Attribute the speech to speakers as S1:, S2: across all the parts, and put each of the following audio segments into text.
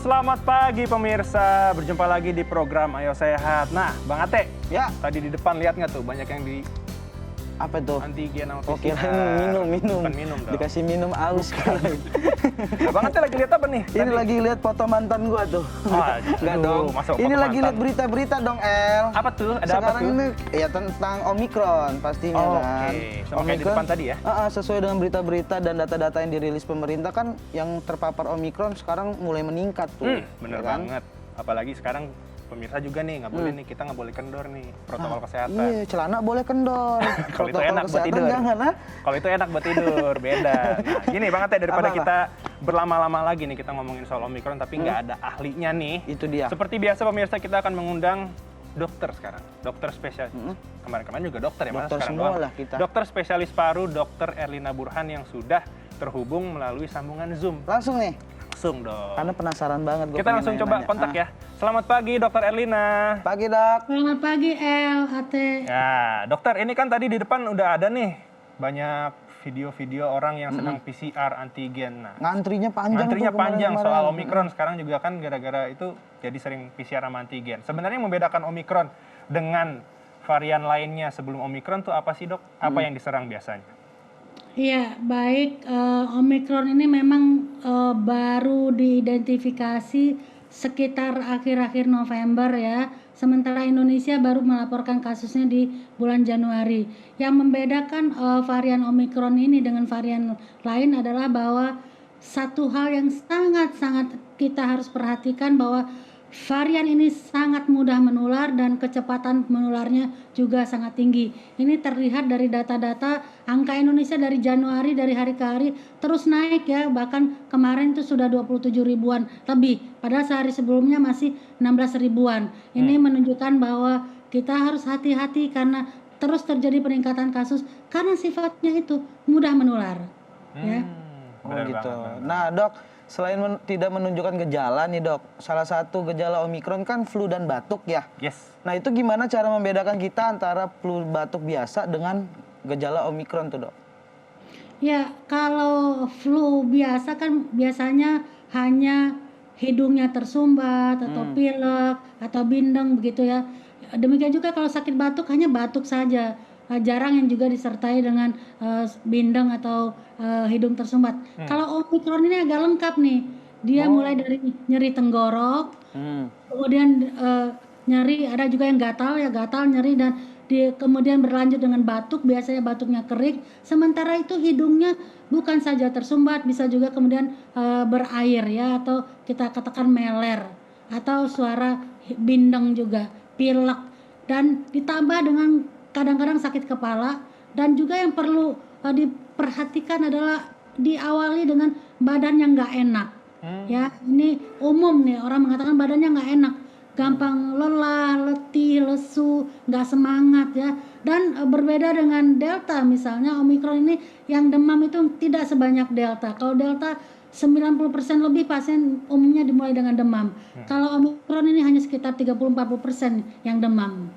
S1: selamat pagi pemirsa. Berjumpa lagi di program Ayo Sehat. Nah, Bang Ate,
S2: Ya,
S1: tadi di depan lihat nggak tuh banyak yang di
S2: apa tuh?
S1: antigen sama
S2: Oh,
S1: PCR.
S2: kirain minum.
S1: Bukan minum dong.
S2: Dikasih minum aus kali.
S1: Nah, Bang Ate lagi lihat apa nih?
S2: Ini lagi lihat foto mantan gua tuh. Enggak
S1: aduh,
S2: dong.
S1: masuk
S2: Ini
S1: foto
S2: lagi
S1: mantan.
S2: lihat berita-berita dong, El.
S1: Apa tuh? Ada
S2: Sekarang
S1: apa tuh?
S2: ini ya tentang Omikron pastinya
S1: Oh,
S2: kan.
S1: oke. Sama kayak di depan tadi ya?
S2: Sesuai dengan berita-berita dan data-data yang dirilis pemerintah kan yang terpapar Omikron sekarang mulai meningkat tuh.
S1: Bener
S2: ya kan?
S1: banget. Apalagi sekarang pemirsa juga nih nggak boleh nih, kita nggak boleh kendor nih protokol kesehatan.
S2: Iya, celana boleh kendor.
S1: Kalau itu
S2: Protokol
S1: enak buat
S2: kesehatan
S1: tidur.
S2: jangan, ha?
S1: Kalau itu enak buat tidur, beda. Nah, gini Bang Ate, daripada
S2: Apa-apa?
S1: kita berlama-lama lagi nih kita ngomongin soal Omikron tapi nggak ada ahlinya nih.
S2: Itu dia.
S1: Seperti biasa pemirsa kita akan mengundang dokter sekarang, dokter spesialis. Kemarin-kemarin juga dokter ya, masa
S2: Dokter
S1: sekarang
S2: semua
S1: doang.
S2: lah kita.
S1: Dokter spesialis paru, Dokter Erlina Burhan yang sudah terhubung melalui sambungan Zoom.
S2: Langsung nih.
S1: Langsung dong.
S2: Karena penasaran banget gua
S1: Kita
S2: pengen
S1: langsung coba
S2: nanya-nanya.
S1: kontak ya. Selamat pagi Dokter Erlina.
S2: Pagi, Dok.
S3: Selamat pagi El, Ate.
S1: Ya, dokter ini kan tadi di depan udah ada nih banyak video-video orang yang sedang PCR antigen. Nah,
S2: Ngantrinya panjang
S1: antrinya
S2: tuh
S1: panjang
S2: kemarin-kemarin.
S1: soal Omikron sekarang juga kan gara-gara itu jadi sering PCR sama antigen. Sebenarnya yang membedakan Omikron dengan varian lainnya sebelum Omikron tuh apa sih dok? Apa yang diserang biasanya?
S3: Iya, baik. Omikron ini memang baru diidentifikasi sekitar akhir-akhir November ya. Sementara Indonesia baru melaporkan kasusnya di bulan Januari. Yang membedakan varian Omikron ini dengan varian lain adalah bahwa satu hal yang sangat-sangat kita harus perhatikan bahwa varian ini sangat mudah menular dan kecepatan menularnya juga sangat tinggi. Ini terlihat dari data-data angka Indonesia dari Januari dari hari ke hari terus naik ya. Bahkan kemarin itu sudah 27 ribuan lebih. Padahal sehari sebelumnya masih 16 ribuan. Ini menunjukkan bahwa kita harus hati-hati karena terus terjadi peningkatan kasus karena sifatnya itu mudah menular. Ya.
S2: Oh
S1: Benar
S2: gitu.
S1: banget.
S2: Nah, Dok, selain tidak menunjukkan gejala nih, Dok. Salah satu gejala Omikron kan flu dan batuk ya.
S1: Yes.
S2: Nah, itu gimana cara membedakan kita antara flu batuk biasa dengan gejala Omikron tuh, Dok?
S3: Ya, kalau flu biasa kan biasanya hanya hidungnya tersumbat atau pilek atau bindeng begitu ya. Demikian juga kalau sakit batuk hanya batuk saja. Jarang yang juga disertai dengan bindeng atau hidung tersumbat. Kalau Omikron ini agak lengkap nih. Dia mulai dari nyeri tenggorok, kemudian nyeri, ada juga yang gatal ya, gatal, nyeri dan kemudian berlanjut dengan batuk, biasanya batuknya kering. Sementara itu hidungnya bukan saja tersumbat, bisa juga kemudian berair ya, atau kita katakan meler, atau suara bindeng juga, pilek, dan ditambah dengan kadang-kadang sakit kepala. Dan juga yang perlu diperhatikan adalah diawali dengan badan yang nggak enak. Ya, ini umum nih, orang mengatakan badannya nggak enak, gampang lelah, letih, lesu, nggak semangat ya. Dan berbeda dengan Delta misalnya, Omikron ini yang demam itu tidak sebanyak Delta. Kalau Delta 90% lebih pasien umumnya dimulai dengan demam. Kalau Omikron ini hanya sekitar 30-40% yang demam.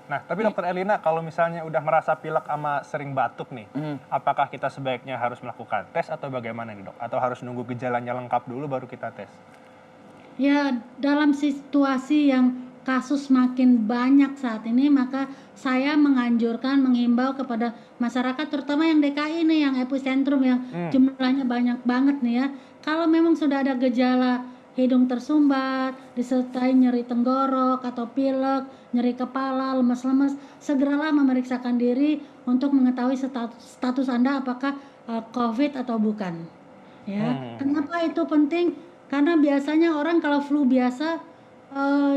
S1: Nah, tapi Dokter Erlina, kalau misalnya udah merasa pilek sama sering batuk nih, apakah kita sebaiknya harus melakukan tes atau bagaimana nih dok? Atau harus nunggu gejalanya lengkap dulu baru kita tes?
S3: Ya, dalam situasi yang kasus makin banyak saat ini, maka saya menganjurkan, menghimbau kepada masyarakat, terutama yang DKI nih, yang epicentrum, yang jumlahnya banyak banget nih ya. Kalau memang sudah ada gejala hidung tersumbat, disertai nyeri tenggorok atau pilek, nyeri kepala, lemas-lemas, segeralah memeriksakan diri untuk mengetahui status Anda apakah COVID atau bukan. Ya, kenapa itu penting? Karena biasanya orang kalau flu biasa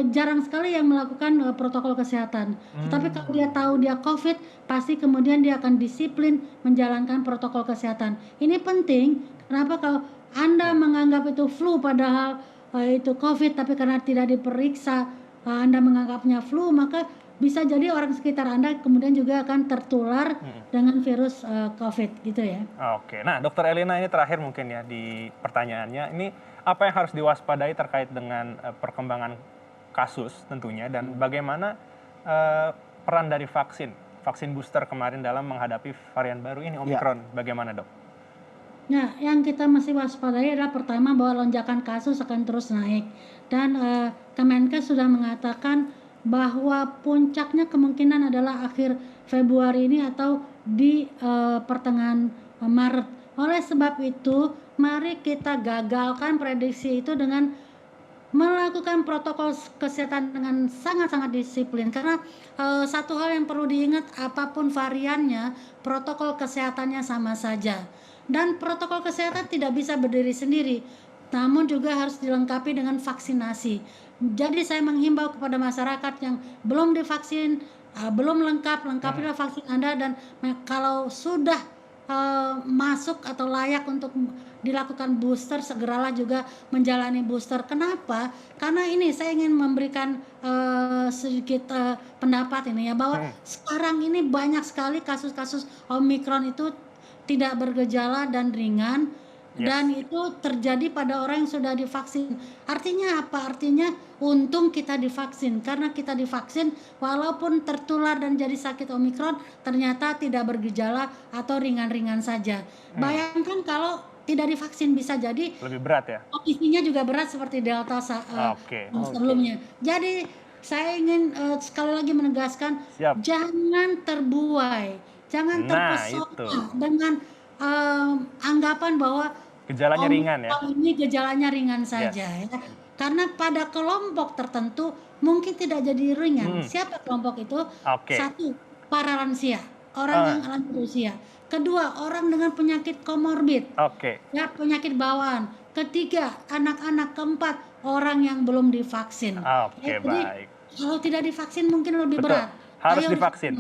S3: jarang sekali yang melakukan protokol kesehatan. Tetapi kalau dia tahu dia COVID, pasti kemudian dia akan disiplin menjalankan protokol kesehatan. Ini penting. Kenapa? Kalau Anda menganggap itu flu padahal itu COVID, tapi karena tidak diperiksa Anda menganggapnya flu, maka bisa jadi orang sekitar Anda kemudian juga akan tertular dengan virus COVID gitu ya.
S1: Oke, nah Dokter Erlina ini terakhir mungkin ya di pertanyaannya, ini apa yang harus diwaspadai terkait dengan perkembangan kasus tentunya dan bagaimana peran dari vaksin booster kemarin dalam menghadapi varian baru ini Omikron, bagaimana dok?
S3: Nah, yang kita mesti waspadai adalah pertama bahwa lonjakan kasus akan terus naik dan Kemenkes sudah mengatakan bahwa puncaknya kemungkinan adalah akhir Februari ini atau di pertengahan Maret. Oleh sebab itu, mari kita gagalkan prediksi itu dengan melakukan protokol kesehatan dengan sangat-sangat disiplin karena satu hal yang perlu diingat, apapun variannya protokol kesehatannya sama saja. Dan protokol kesehatan tidak bisa berdiri sendiri, namun juga harus dilengkapi dengan vaksinasi. Jadi saya menghimbau kepada masyarakat yang belum divaksin, belum lengkapilah vaksin Anda, dan kalau sudah masuk atau layak untuk dilakukan booster, segeralah juga menjalani booster. Kenapa? Karena ini saya ingin memberikan sedikit pendapat ini ya, bahwa sekarang ini banyak sekali kasus-kasus Omikron itu tidak bergejala dan ringan, dan itu terjadi pada orang yang sudah divaksin. Artinya apa? Artinya untung kita divaksin, karena kita divaksin walaupun tertular dan jadi sakit Omikron ternyata tidak bergejala atau ringan-ringan saja. Bayangkan kalau tidak divaksin, bisa jadi
S1: Lebih berat ya?
S3: kondisinya juga berat seperti Delta sebelumnya. Jadi saya ingin sekali lagi menegaskan,
S1: Siap.
S3: jangan terbuai, jangan terpesona dengan anggapan bahwa
S1: Gejalanya ringan ya?
S3: Omikron ini gejalanya ringan saja ya. Karena pada kelompok tertentu mungkin tidak jadi ringan. Siapa kelompok itu? Satu, para lansia, orang yang lanjut usia. Kedua, orang dengan penyakit komorbid, ya, penyakit bawaan. Ketiga, anak-anak. Keempat, orang yang belum divaksin. Jadi
S1: Baik.
S3: kalau tidak divaksin mungkin lebih berat.
S1: Harus divaksin.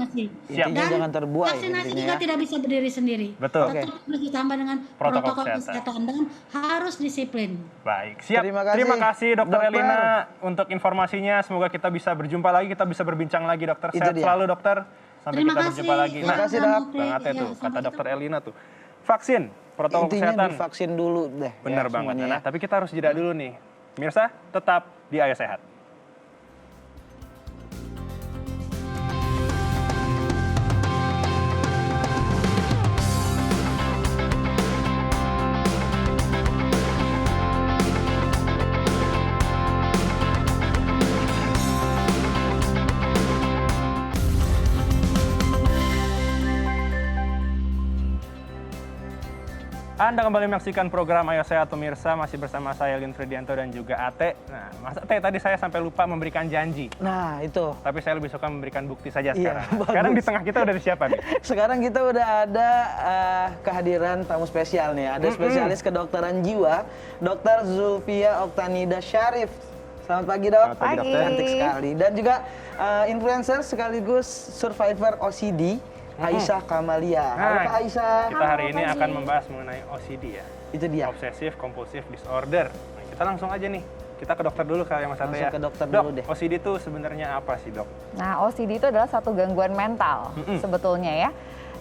S2: Siap. Dan jangan terbuai.
S3: Vaksinasi juga tidak bisa berdiri sendiri.
S1: Betul.
S3: Tetap harus ditambah dengan protokol kesehatan dan harus disiplin.
S1: Baik, siap. Terima kasih Dokter Elina untuk informasinya. Semoga kita bisa berjumpa lagi, kita bisa berbincang lagi, Dokter. Sehat selalu, Dokter. Sampai kita berjumpa lagi.
S2: Terima kasih, Dok.
S1: Banget itu kata Dokter Elina tuh. Vaksin, protokol kesehatan.
S2: Divaksin dulu deh.
S1: Benar banget. Nah, tapi kita harus jeda dulu nih. Mirsa, tetap di Ayo Sehat. Anda kembali menyaksikan program Ayo Sehat Pemirsa, masih bersama saya Lin Fridianto dan juga Ate. Nah, Mas Ate, tadi saya sampai lupa memberikan janji.
S2: Nah, itu.
S1: Tapi saya lebih suka memberikan bukti saja sekarang.
S2: Bagus.
S1: Sekarang di tengah kita udah ada siapa nih?
S2: Sekarang kita udah ada kehadiran tamu spesial nih. Ada spesialis kedokteran jiwa, Dr. Zulfia Oktanida Syarif. Selamat pagi, Dok.
S1: Selamat pagi, Dokter.
S2: Cantik sekali. Dan juga influencer sekaligus survivor OCD, Aisyah Kamalia. Halo Kak Aisyah.
S1: Kita hari ini akan membahas mengenai OCD ya.
S2: Itu dia.
S1: Obsessive Compulsive Disorder. Nah, kita langsung aja nih. Kita ke dokter dulu kali ya Mas Ate ya.
S2: Langsung ke dokter
S1: Dok,
S2: dulu deh.
S1: OCD itu sebenarnya apa sih, Dok?
S4: Nah, OCD itu adalah satu gangguan mental sebetulnya ya.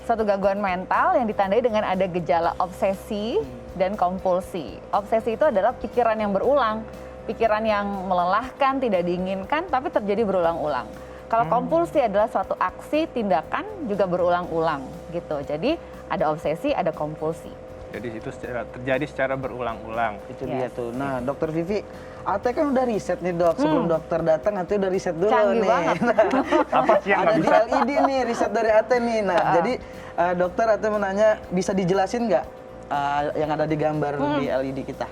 S4: Satu gangguan mental yang ditandai dengan ada gejala obsesi dan kompulsi. Obsesi itu adalah pikiran yang berulang, pikiran yang melelahkan, tidak diinginkan, tapi terjadi berulang-ulang. Kalau kompulsi adalah suatu aksi, tindakan juga berulang-ulang gitu. Jadi ada obsesi, ada kompulsi.
S1: Jadi itu terjadi secara berulang-ulang.
S2: Itu dia tuh. Nah, Dokter Vivi, Ate kan udah riset nih, Dok. Sebelum dokter datang, Ate udah riset dulu
S4: Canggih
S2: nih.
S4: banget.
S1: Apa sih yang
S2: Ada
S1: nggak
S2: di
S1: bisa?
S2: LED nih, riset dari Ate nih. Nah, jadi dokter Ate menanya, bisa dijelasin nggak yang ada di gambar di LED kita?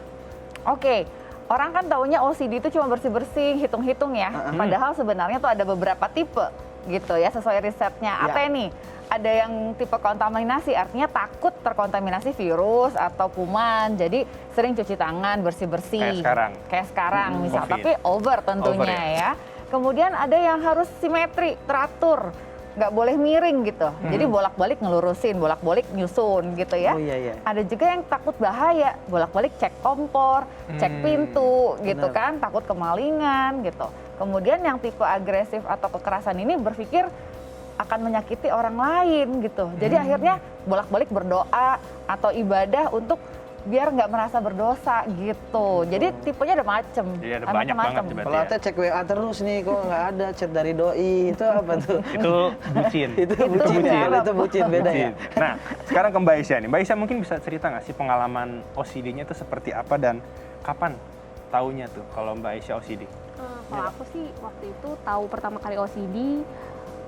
S4: Oke. Orang kan taunya OCD itu cuma bersih-bersih, hitung-hitung ya. Padahal sebenarnya tuh ada beberapa tipe gitu ya, sesuai risetnya. Apa nih? Ada yang tipe kontaminasi, artinya takut terkontaminasi virus atau kuman. Jadi sering cuci tangan, bersih-bersih. Kayak sekarang misal, tapi over tentunya ya. Kemudian ada yang harus simetri, teratur. Nggak boleh miring gitu. Jadi bolak-balik ngelurusin, bolak-balik nyusun gitu ya.
S2: Oh, iya.
S4: Ada juga yang takut bahaya, bolak-balik cek kompor, cek pintu gitu kan, takut kemalingan gitu. Kemudian yang tipe agresif atau kekerasan ini berpikir akan menyakiti orang lain gitu. Jadi akhirnya bolak-balik berdoa atau ibadah untuk biar nggak merasa berdosa gitu. Jadi tipenya ada macem.
S1: Iya, ada
S4: anaknya
S1: banyak banget
S4: macem.
S1: berarti.
S2: Pelatih cek WA terus nih, kok nggak ada chat dari doi, itu apa tuh?
S1: Itu bucin.
S2: Itu bucin ya, itu bucin beda ya.
S1: Bucin. Nah, sekarang ke Mbak Aisyah nih. Mbak Aisyah mungkin bisa cerita nggak sih pengalaman OCD-nya itu seperti apa dan kapan taunya tuh kalau Mbak Aisyah OCD?
S5: Kalau aku sih waktu itu tahu pertama kali OCD,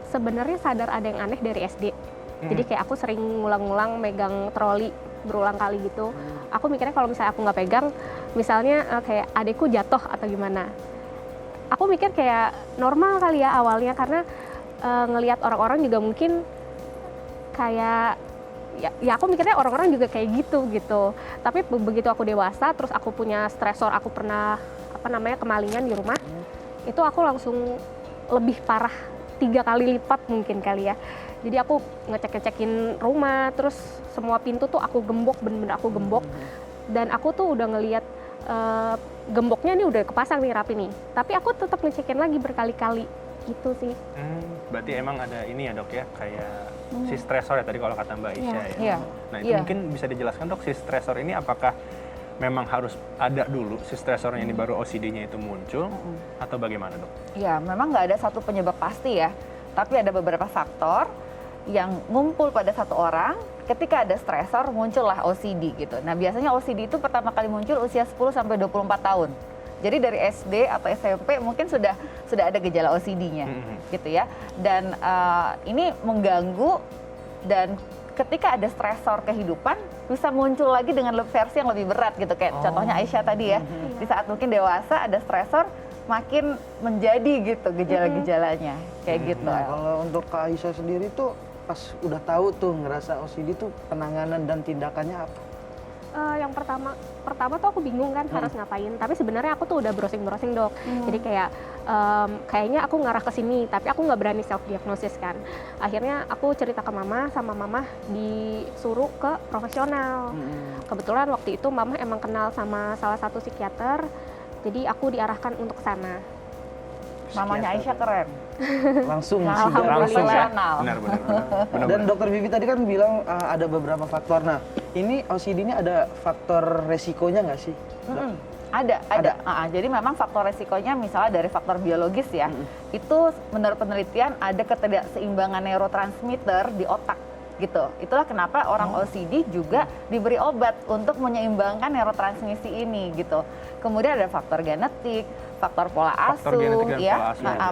S5: sebenarnya sadar ada yang aneh dari SD. Jadi kayak aku sering ngulang-ngulang megang troli berulang kali gitu. Aku mikirnya kalau misalnya aku nggak pegang, misalnya kayak adekku jatuh atau gimana. Aku mikir kayak normal kali ya awalnya, karena ngelihat orang-orang juga mungkin kayak ya aku mikirnya orang-orang juga kayak gitu. Tapi begitu aku dewasa, terus aku punya stresor, aku pernah kemalingan di rumah, itu aku langsung lebih parah 3 kali lipat mungkin kali ya. Jadi aku ngecek-ngecekin rumah, terus semua pintu tuh aku gembok, bener-bener aku gembok. Dan aku tuh udah ngelihat gemboknya nih udah kepasang nih rapi nih. Tapi aku tetap ngecekin lagi berkali-kali gitu sih.
S1: Berarti emang ada ini ya dok ya, kayak si stresor ya tadi kalau kata Mbak Aisyah ya.
S4: Iya.
S1: Nah itu mungkin bisa dijelaskan dok, si stresor ini apakah memang harus ada dulu si stresornya ini baru OCD-nya itu muncul atau bagaimana dok?
S4: Ya, memang nggak ada satu penyebab pasti ya. Tapi ada beberapa faktor yang ngumpul pada satu orang, ketika ada stresor muncullah OCD gitu. Nah biasanya OCD itu pertama kali muncul usia 10 sampai 24 tahun. Jadi dari SD atau SMP mungkin sudah ada gejala OCD-nya gitu ya. Dan ini mengganggu, dan ketika ada stresor kehidupan bisa muncul lagi dengan versi yang lebih berat gitu. Kayak contohnya Aisyah tadi ya, di saat mungkin dewasa ada stresor makin menjadi gitu gejala-gejalanya kayak gitu.
S2: Nah, kalau untuk Kak Aisyah sendiri tuh pas udah tahu tuh ngerasa OCD tuh penanganan dan tindakannya apa?
S5: Yang pertama tuh aku bingung kan harus ngapain. Tapi sebenarnya aku tuh udah browsing dok. Jadi kayak kayaknya aku ngarah ke sini, tapi aku nggak berani self diagnosis kan. Akhirnya aku cerita ke mama, sama mama disuruh ke profesional. Kebetulan waktu itu mama emang kenal sama salah satu psikiater, jadi aku diarahkan untuk sana.
S4: Mamanya Aisyah keren.
S2: Langsung
S1: Langsung ya?
S4: Profesional.
S1: Benar.
S2: Dan dokter Vivi tadi kan bilang ada beberapa faktor. Nah, ini OCD ini ada faktor resikonya nggak sih?
S4: Ada. Jadi memang faktor resikonya misalnya dari faktor biologis ya. Itu menurut penelitian ada ketidakseimbangan neurotransmitter di otak gitu. Itulah kenapa orang OCD juga diberi obat untuk menyeimbangkan neurotransmisi ini gitu. Kemudian ada faktor genetik, faktor pola asuh,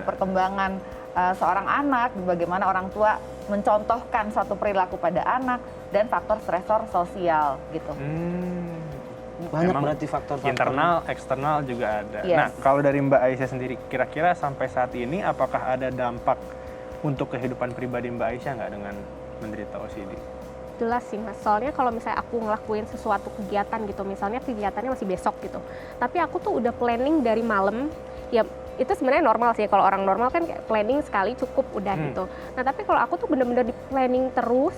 S4: perkembangan seorang anak, bagaimana orang tua mencontohkan suatu perilaku pada anak, dan faktor stresor sosial gitu.
S2: Banyak
S1: Emang
S2: berarti faktor-faktor.
S1: internal, eksternal juga ada.
S4: Yes.
S1: Nah, kalau dari Mbak Aisyah sendiri, kira-kira sampai saat ini apakah ada dampak untuk kehidupan pribadi Mbak Aisyah nggak dengan menderita OCD?
S5: Jelas sih mas, soalnya kalau misalnya aku ngelakuin sesuatu kegiatan gitu, misalnya kegiatannya masih besok gitu, tapi aku tuh udah planning dari malam, ya itu sebenarnya normal sih, kalau orang normal kan kayak planning sekali cukup udah gitu. Nah tapi kalau aku tuh bener-bener di planning terus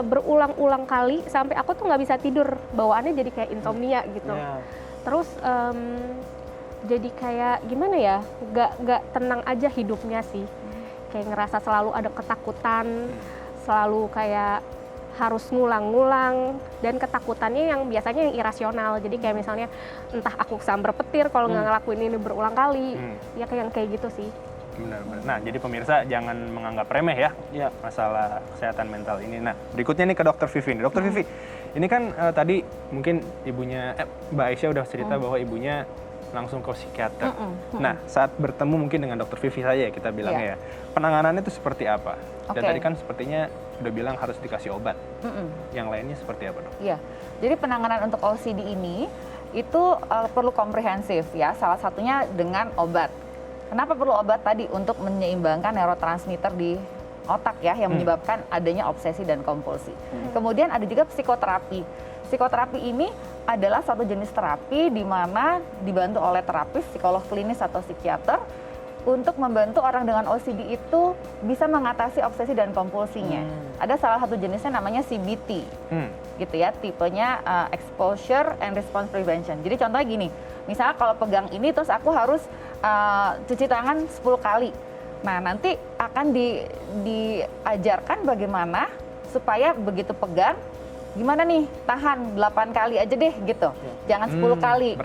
S5: berulang-ulang kali sampai aku tuh nggak bisa tidur, bawaannya jadi kayak insomnia gitu. Terus jadi kayak gimana ya, nggak tenang aja hidupnya sih, kayak ngerasa selalu ada ketakutan, selalu kayak harus ngulang-ngulang, dan ketakutannya yang biasanya yang irasional. Jadi kayak misalnya entah aku kesamber petir kalau nggak ngelakuin ini berulang kali, ya kayak gitu sih.
S1: Benar-benar. Nah, jadi pemirsa jangan menganggap remeh ya masalah kesehatan mental ini. Nah, berikutnya nih ke Dokter Vivi nih. Dokter Vivi, ini kan tadi mungkin ibunya Mbak Aisyah udah cerita bahwa ibunya langsung ke psikiater. Nah, saat bertemu mungkin dengan Dokter Vivi saja kita bilangnya ya, penanganannya itu seperti apa? Dan tadi kan sepertinya udah bilang harus dikasih obat. Yang lainnya seperti apa dok?
S4: Iya, jadi penanganan untuk OCD ini itu perlu komprehensif ya. Salah satunya dengan obat. Kenapa perlu obat tadi? Untuk menyeimbangkan neurotransmitter di otak ya, yang menyebabkan adanya obsesi dan kompulsi. Kemudian ada juga psikoterapi. Psikoterapi ini adalah suatu jenis terapi di mana dibantu oleh terapis, psikolog klinis atau psikiater untuk membantu orang dengan OCD itu bisa mengatasi obsesi dan kompulsinya. Ada salah satu jenisnya namanya CBT, gitu ya, tipenya Exposure and Response Prevention. Jadi contohnya gini, misalnya kalau pegang ini terus aku harus cuci tangan 10 kali. Nah nanti akan diajarkan bagaimana supaya begitu pegang gimana nih, tahan 8 kali aja deh gitu. Jangan 10 kali.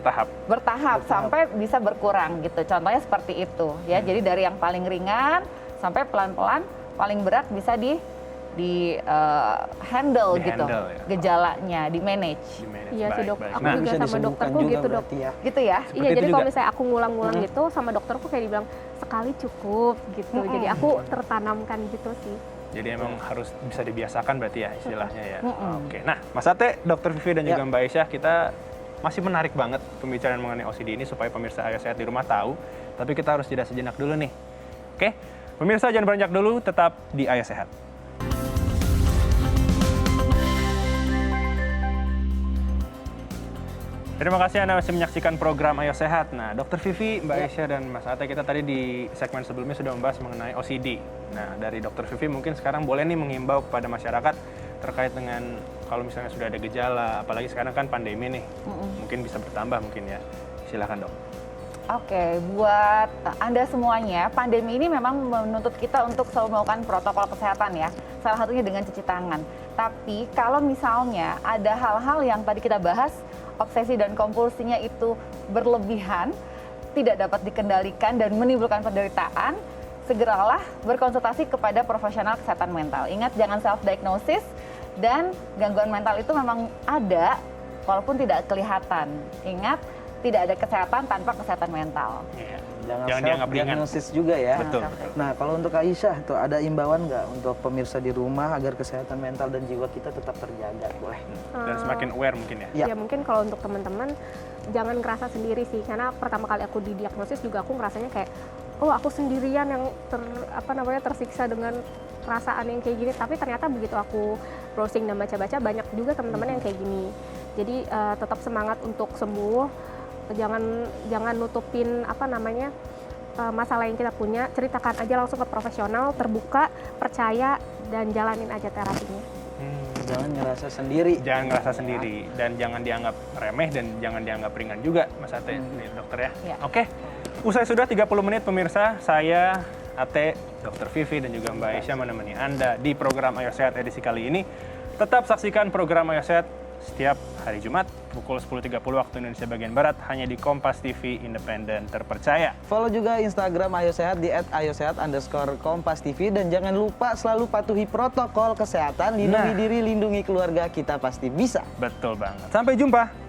S4: Bertahap sampai bisa berkurang gitu. Contohnya seperti itu ya. Jadi dari yang paling ringan sampai pelan-pelan paling berat bisa handle gitu.
S1: Ya.
S4: Gejalanya, di manage.
S5: Iya sih dok, aku
S1: Nah,
S5: juga sama dokterku
S2: juga
S5: gitu dok.
S2: berarti ya.
S4: Gitu ya.
S5: Iya,
S1: itu
S5: jadi
S1: juga.
S5: kalau misalnya aku ngulang-ngulang gitu sama dokterku kayak dibilang sekali cukup gitu. Jadi aku tertanamkan gitu sih.
S1: Jadi emang harus bisa dibiasakan berarti ya istilahnya ya. Oke. Nah, Mas Ate, Dr. Vivi dan juga Mbak Aisyah, kita masih menarik banget pembicaraan mengenai OCD ini supaya pemirsa Ayo Sehat di rumah tahu. Tapi kita harus jeda sejenak dulu nih. Oke? Pemirsa jangan beranjak dulu, tetap di Ayo Sehat. Terima kasih Anda masih menyaksikan program Ayo Sehat. Nah, Dr. Vivi, Mbak Aisyah, dan Mas Ate, kita tadi di segmen sebelumnya sudah membahas mengenai OCD. Nah, dari Dr. Vivi mungkin sekarang boleh nih mengimbau kepada masyarakat terkait dengan kalau misalnya sudah ada gejala, apalagi sekarang kan pandemi nih, mungkin bisa bertambah mungkin ya. Silakan dok.
S4: Oke, buat Anda semuanya, pandemi ini memang menuntut kita untuk selalu melakukan protokol kesehatan ya. Salah satunya dengan cuci tangan. Tapi kalau misalnya ada hal-hal yang tadi kita bahas, obsesi dan kompulsinya itu berlebihan, tidak dapat dikendalikan dan menimbulkan penderitaan, segeralah berkonsultasi kepada profesional kesehatan mental. Ingat, jangan self-diagnosis, dan gangguan mental itu memang ada walaupun tidak kelihatan. Ingat, tidak ada kesehatan tanpa kesehatan mental.
S1: Iya.
S2: Jangan
S1: dianggap ringan.
S2: diagnosis juga ya.
S1: Betul.
S2: Nah, kalau untuk Aisyah tuh ada imbauan nggak untuk pemirsa di rumah agar kesehatan mental dan jiwa kita tetap terjaga? Boleh.
S1: Dan semakin aware mungkin ya.
S2: Ya.
S5: Ya mungkin kalau untuk teman-teman jangan ngerasa sendiri sih, karena pertama kali aku didiagnosis juga aku ngerasanya kayak oh aku sendirian yang tersiksa dengan perasaan yang kayak gini, tapi ternyata begitu aku browsing dan baca-baca banyak juga teman-teman yang kayak gini. Jadi tetap semangat untuk sembuh, jangan nutupin masalah yang kita punya, ceritakan aja langsung ke profesional, terbuka, percaya, dan jalanin aja terapinya.
S2: Jangan ngerasa sendiri.
S1: Jangan ngerasa sendiri dan jangan dianggap remeh dan jangan dianggap ringan juga, Mas Ate, nih, dokter ya.
S4: Ya.
S1: Oke, usai sudah 30 menit pemirsa, saya Ate, Dr. Vivi dan juga Mbak Aisyah menemani Anda di program Ayo Sehat edisi kali ini. Tetap saksikan program Ayo Sehat setiap hari Jumat pukul 10.30 waktu Indonesia bagian Barat hanya di Kompas TV, independen terpercaya.
S2: Follow juga Instagram Ayo Sehat di @ayosehat_kompas.tv, dan jangan lupa selalu patuhi protokol kesehatan, lindungi diri, lindungi keluarga, kita pasti bisa.
S1: Betul banget. Sampai jumpa.